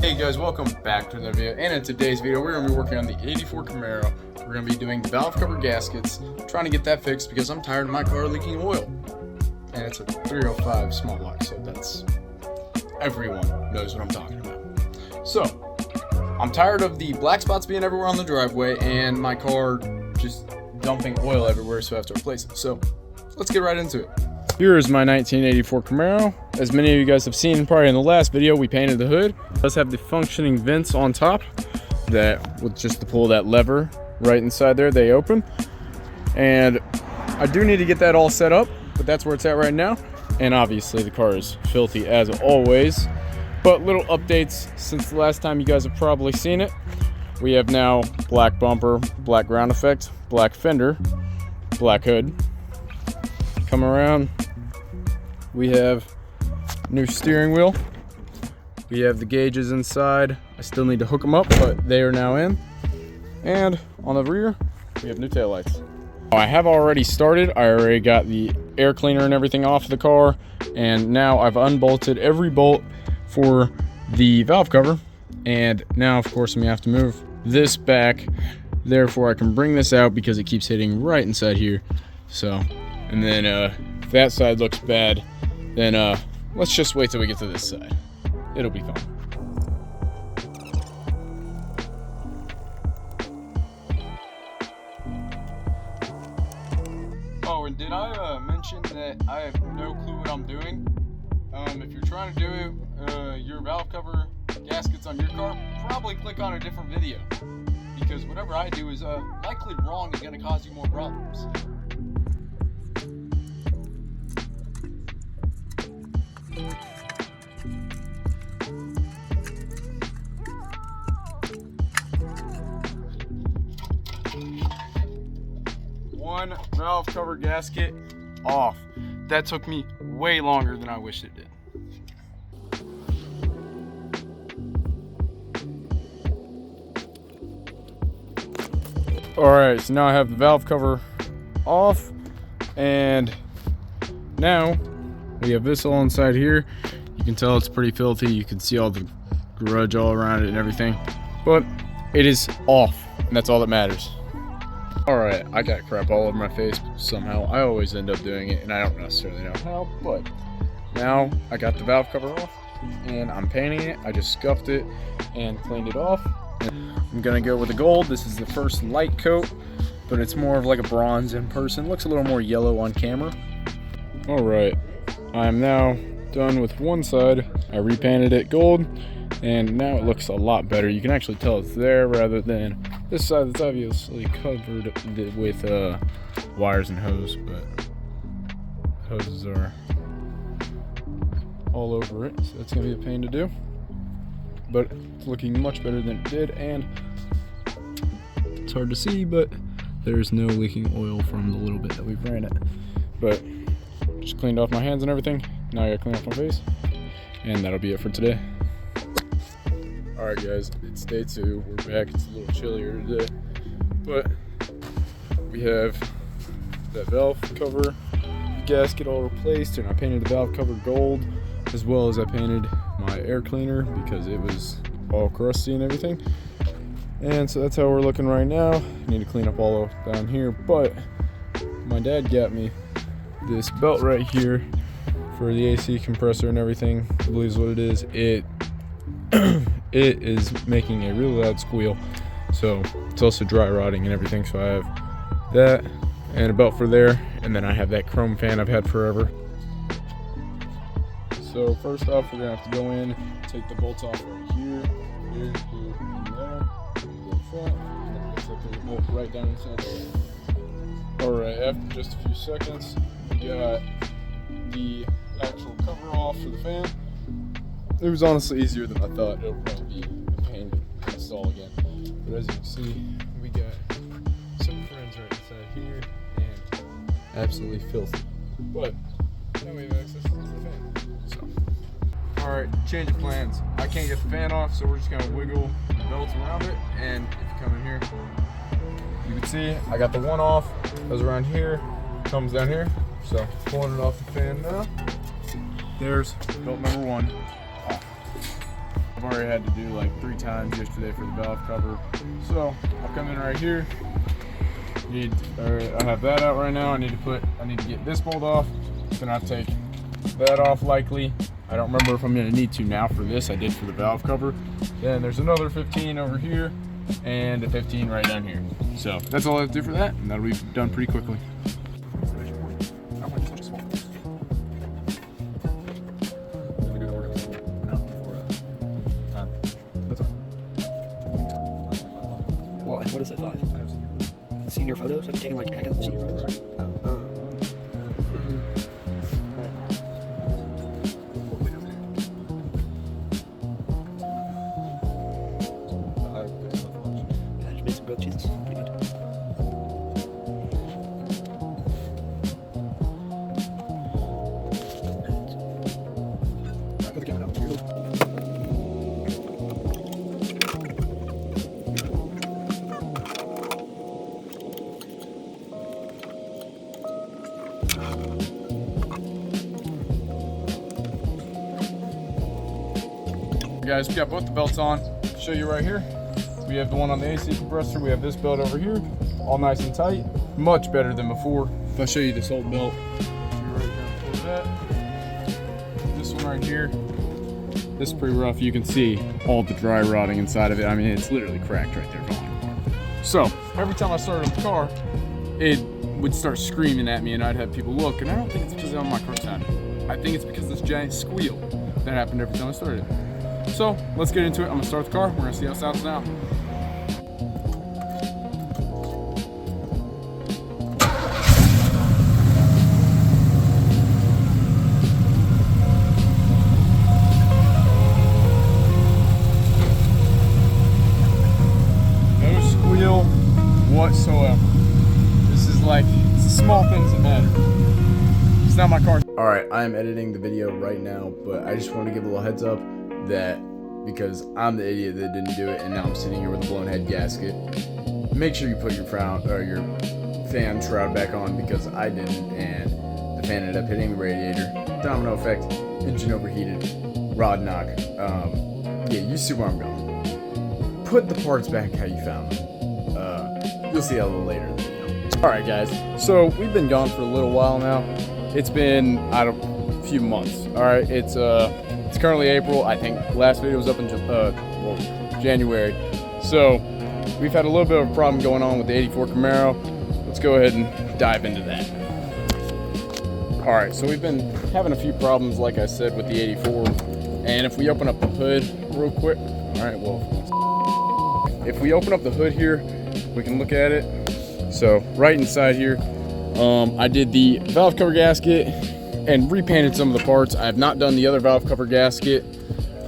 Hey guys, welcome back to another video, and in today's video we're going to be working on the 84 Camaro. We're going to be doing valve cover gaskets, trying to get that fixed because I'm tired of my car leaking oil. And it's a 305 small block, so that's, everyone knows what I'm talking about. So, I'm tired of the black spots being everywhere on the driveway and my car just dumping oil everywhere, so I have to replace it. So, let's get right into it. Here is my 1984 Camaro. As many of you guys have seen probably in the last video, we painted the hood. It does have the functioning vents on top that with just to pull that lever right inside there, they open. And I do need to get that all set up, but that's where it's at right now. And obviously the car is filthy as always. But little updates since the last time you guys have probably seen it. We have now black bumper, black ground effect, black fender, black hood. Come around. We have new steering wheel. We have the gauges inside. I still need to hook them up, but they are now in. And on the rear, we have new taillights. I have already started. I already got the air cleaner and everything off the car. And now I've unbolted every bolt for the valve cover. And now, of course, I'm gonna have to move this back. Therefore, I can bring this out because it keeps hitting right inside here. So, and then if that side looks bad, then let's just wait till we get to this side. It'll be fun. Oh, and did I mention that I have no clue what I'm doing? If you're trying to do your valve cover gaskets on your car, probably click on a different video. Because whatever I do is likely wrong and gonna cause you more problems. One valve cover gasket off. That took me way longer than I wished it did. Alright, so now I have the valve cover off, and now we have this all inside here. You can tell it's pretty filthy. You can see all the grudge all around it and everything, but it is off, and that's all that matters. Alright, I got crap all over my face somehow. I always end up doing it, and I don't necessarily know how, but now I got the valve cover off, and I'm painting it. I just scuffed it and cleaned it off. I'm gonna go with the gold. This is the first light coat, but it's more of like a bronze in person. Looks a little more yellow on camera. Alright, I'm now done with one side. I repainted it gold, and now it looks a lot better. You can actually tell it's there rather than this side that's obviously covered with wires and hose, but hoses are all over it, so that's gonna be a pain to do. But it's looking much better than it did, and it's hard to see, but there's no leaking oil from the little bit that we've ran it. But just cleaned off my hands and everything. Now I gotta clean off my face, and that'll be it for today. Alright guys, it's day 2. We're back. It's a little chillier today, but we have that valve cover gasket all replaced, and I painted the valve cover gold, as well as I painted my air cleaner because it was all crusty and everything. And so that's how we're looking right now. I need to clean up all down here, but my dad got me this belt right here for the AC compressor and everything. I believe is what it is. It is making a really loud squeal, so it's also dry rotting and everything. So I have that and a belt for there, and then I have that chrome fan I've had forever. So first off, we're gonna have to go in, take the bolts off right here, and there. Go front, and then looks like there's a bolt right down inside there. Alright, after just a few seconds, we got the actual cover off for the fan. It was honestly easier than I thought. It'll probably be a pain to install again. But as you can see, we got some friends right inside here, and absolutely filthy. But now we have access to the fan. So, alright, change of plans. I can't get the fan off, so we're just gonna wiggle the belts around it. And if you come in here, you can see I got the one off. Goes around here, comes down here. So pulling it off the fan now. There's belt number 1. I've already had to do like 3 times yesterday for the valve cover. So I'll come in right here. I have that out right now. I need to get this bolt off. Then I'll take that off likely. I don't remember if I'm gonna need to now for this. I did for the valve cover. Then there's another 15 over here and a 15 right down here. So that's all I have to do for that, and that'll be done pretty quickly. What is it, 5? Senior photos? Have you taken like academic senior photos? I just made some grilled cheese. Pretty good. Put the camera down. Guys, we got both the belts on. Show you right here. We have the one on the AC compressor. We have this belt over here, all nice and tight. Much better than before. If I show you this old belt, this one right here, this is pretty rough. You can see all the dry rotting inside of it. I mean, it's literally cracked right there. So every time I started the car, it would start screaming at me, and I'd have people look. And I don't think it's because I'm on my car time. I think it's because this giant squeal that happened every time I started. So let's get into it. I'm gonna start the car. We're gonna see how it sounds now. No squeal whatsoever. This is like, it's the small things that matter. It's not my car. All right, I am editing the video right now, but I just want to give a little heads up that because I'm the idiot that didn't do it, and now I'm sitting here with a blown head gasket. Make sure you put your fan shroud back on, because I didn't, and the fan ended up hitting the radiator. Domino effect, engine overheated, rod knock. Yeah, you see where I'm going. Put the parts back how you found them. You'll see a little later in the video. All right, guys. So we've been gone for a little while now. It's been a few months. All right, it's currently April. I think last video was up in January. So we've had a little bit of a problem going on with the 84 Camaro. Let's go ahead and dive into that. All right, so we've been having a few problems, like I said, with the 84. And if we open up the hood real quick, all right, well, if we open up the hood here, we can look at it. So right inside here, I did the valve cover gasket and repainted some of the parts. I have not done the other valve cover gasket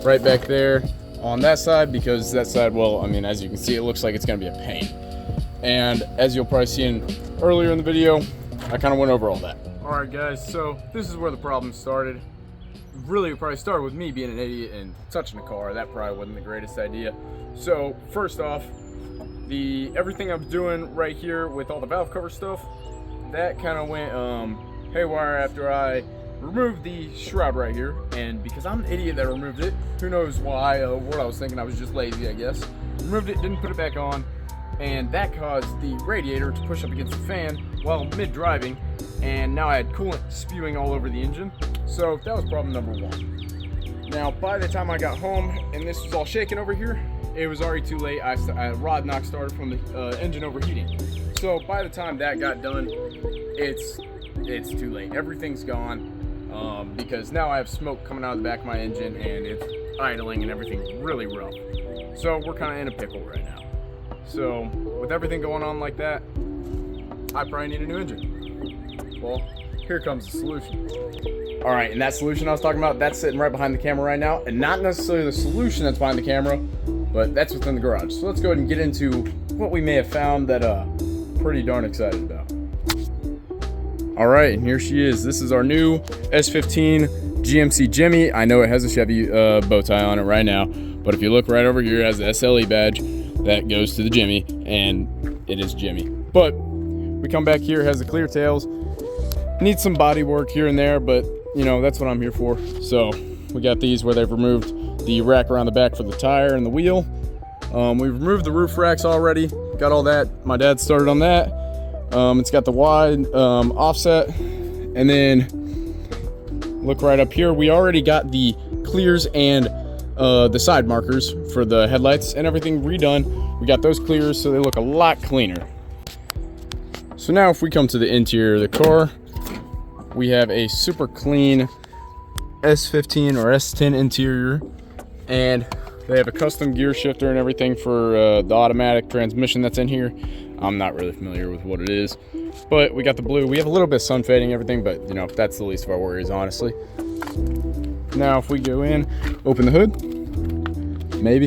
right back there on that side, because that side, well, I mean, as you can see, it looks like it's gonna be a pain. And as you'll probably see earlier in the video, I kind of went over all that. All right, guys, so this is where the problem started. Really, it probably started with me being an idiot and touching the car. That probably wasn't the greatest idea. So first off, everything I was doing right here with all the valve cover stuff, that kind of went haywire after I removed the shroud right here. And because I'm an idiot that removed it, who knows why, what I was thinking, I was just lazy, I guess. Removed it, didn't put it back on, and that caused the radiator to push up against the fan while mid-driving, and now I had coolant spewing all over the engine. So that was problem number one. Now, by the time I got home and this was all shaking over here, it was already too late. A rod knock started from the engine overheating. So by the time that got done, it's too late. Everything's gone, because now I have smoke coming out of the back of my engine, and it's idling and everything's really rough. So we're kind of in a pickle right now. So with everything going on like that, I probably need a new engine. Well, here comes the solution. All right, and that solution I was talking about, that's sitting right behind the camera right now, and not necessarily the solution that's behind the camera, but that's within the garage. So let's go ahead and get into what we may have found that pretty darn excited about. All right, and here she is. This is our new S15 GMC Jimmy. I know it has a Chevy bow tie on it right now, but if you look right over here, it has the SLE badge that goes to the Jimmy, and it is Jimmy. But we come back here, it has the clear tails. Needs some body work here and there, but you know, that's what I'm here for. So we got these where they've removed the rack around the back for the tire and the wheel. We've removed the roof racks already. Got all that. My dad started on that. It's got the wide offset. And then look right up here. We already got the clears and the side markers for the headlights and everything redone. We got those clears so they look a lot cleaner. So now if we come to the interior of the car, we have a super clean S15 or S10 interior, and they have a custom gear shifter and everything for the automatic transmission that's in here. I'm not really familiar with what it is, but we got the blue. We have a little bit of sun fading and everything, but you know, that's the least of our worries, honestly. Now if we go in, open the hood, maybe,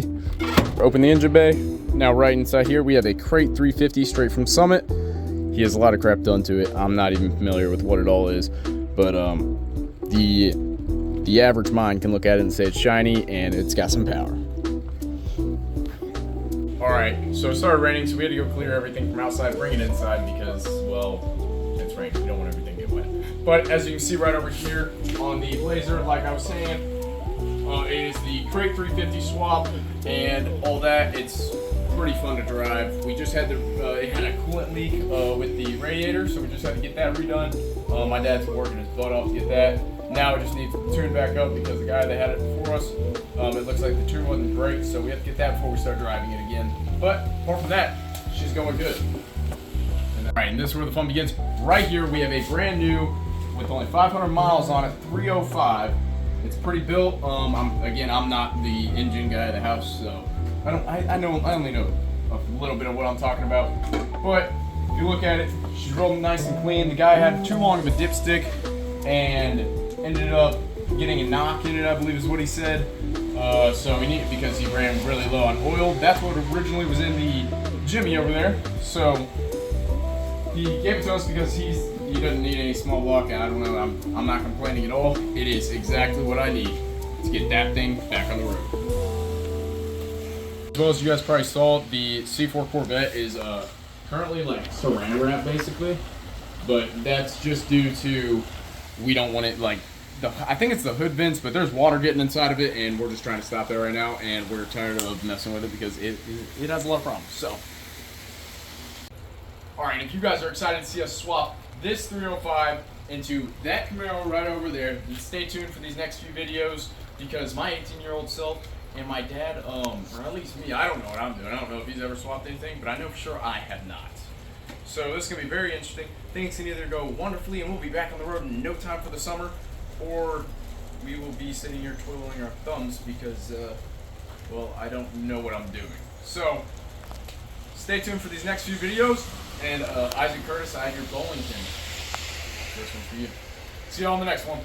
open the engine bay. Now right inside here we have a crate 350 straight from Summit. He has a lot of crap done to it. I'm not even familiar with what it all is, but the average mind can look at it and say it's shiny and it's got some power. All right, so it started raining, so we had to go clear everything from outside, bring it inside because, well, it's raining. We don't want everything to get wet. But as you can see right over here on the Blazer, like I was saying, it is the crate 350 swap and all that. It's pretty fun to drive. We just had it had a coolant leak with the radiator, so we just had to get that redone. My dad's working his butt off to get that. Now it just needs to tune back up because the guy that had it before us, it looks like the tune wasn't great, so we have to get that before we start driving it again. But apart from that, she's going good. Alright, and this is where the fun begins. Right here we have a brand new, with only 500 miles on it, 305. It's pretty built. I'm not the engine guy of the house, so I only know a little bit of what I'm talking about. But if you look at it, she's rolling nice and clean. The guy had too long of a dipstick and ended up getting a knock in it, I believe is what he said. So he needed, because he ran really low on oil. That's what originally was in the Jimmy over there. So he gave it to us because he doesn't need any small block, and I don't know, I'm not complaining at all. It is exactly what I need to get that thing back on the road. As well as you guys probably saw, the C4 Corvette is currently like saran wrap basically, but that's just due to we don't want it like I think it's the hood vents, but there's water getting inside of it, and we're just trying to stop that right now, and we're tired of messing with it because it has a lot of problems. So, all right, if you guys are excited to see us swap this 305 into that Camaro right over there, then stay tuned for these next few videos because my 18-year-old self and my dad, or at least me, I don't know what I'm doing. I don't know if he's ever swapped anything, but I know for sure I have not. So this is going to be very interesting. Things can either go wonderfully and we'll be back on the road in no time for the summer, or we will be sitting here twiddling our thumbs because, well, I don't know what I'm doing. So stay tuned for these next few videos. And Isaac Curtis, I have your bowling pin. This one's for you. See you all in the next one.